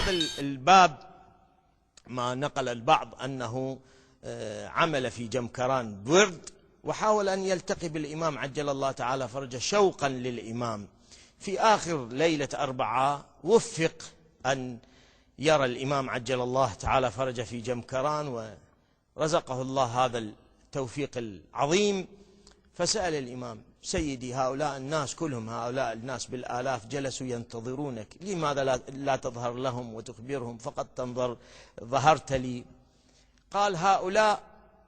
هذا الباب ما نقل البعض أنه عمل في جمكران بورد وحاول أن يلتقي بالإمام عجل الله تعالى فرجه شوقا للإمام. في آخر ليلة 4 وفق أن يرى الإمام عجل الله تعالى فرجه في جمكران، ورزقه الله هذا التوفيق العظيم. فسأل الإمام: سيدي، هؤلاء الناس كلهم، هؤلاء الناس بالآلاف جلسوا ينتظرونك، لماذا لا تظهر لهم وتخبرهم؟ فقد ظهرت لي. قال: هؤلاء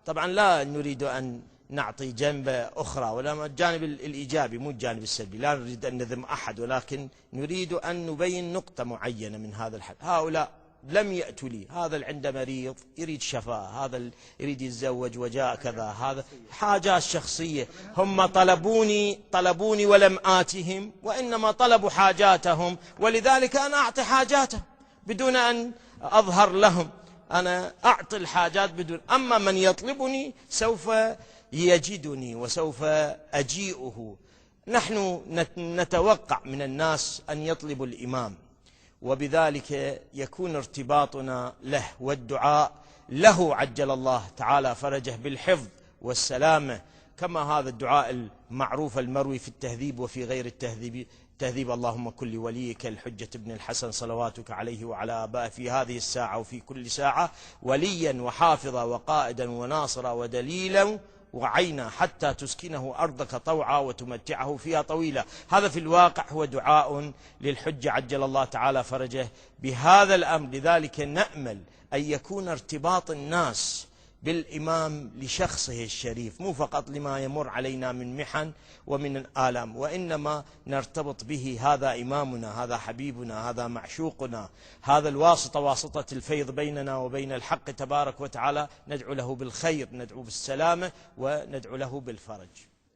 طبعا لا نريد أن نعطي جنبة أخرى، ولا الجانب الإيجابي مو الجانب السلبي، لا نريد أن نذم أحد، ولكن نريد أن نبين نقطة معينة من هذا الحد. هؤلاء لم يأتوا لي، هذا اللي عنده مريض يريد شفاء، هذا اللي يريد يتزوج وجاء كذا، هذا حاجات شخصية. هم طلبوني ولم آتهم، وإنما طلبوا حاجاتهم، ولذلك أنا أعطي حاجاتهم بدون أن أظهر لهم. أنا أعطي الحاجات بدون، أما من يطلبني سوف يجدني وسوف أجيئه. نحن نتوقع من الناس أن يطلبوا الإمام، وبذلك يكون ارتباطنا له والدعاء له عجل الله تعالى فرجه بالحفظ والسلامة، كما هذا الدعاء المعروف المروي في التهذيب وفي غير التهذيب: اللهم كن لوليك الحجة ابن الحسن صلواتك عليه وعلى آبائه في هذه الساعة وفي كل ساعة وليا وحافظا وقائدا وناصرا ودليلا وعينا حتى تسكنه أرضك طوعا وتمتعه فيها طويلا. هذا في الواقع هو دعاء للحجة عجل الله تعالى فرجه بهذا الأمر. لذلك نأمل أن يكون ارتباط الناس بالإمام لشخصه الشريف، مو فقط لما يمر علينا من محن ومن آلام، وإنما نرتبط به: هذا إمامنا، هذا حبيبنا، هذا معشوقنا، هذا الواسطة، واسطة الفيض بيننا وبين الحق تبارك وتعالى. ندعو له بالخير، ندعو بالسلامة، وندعو له بالفرج.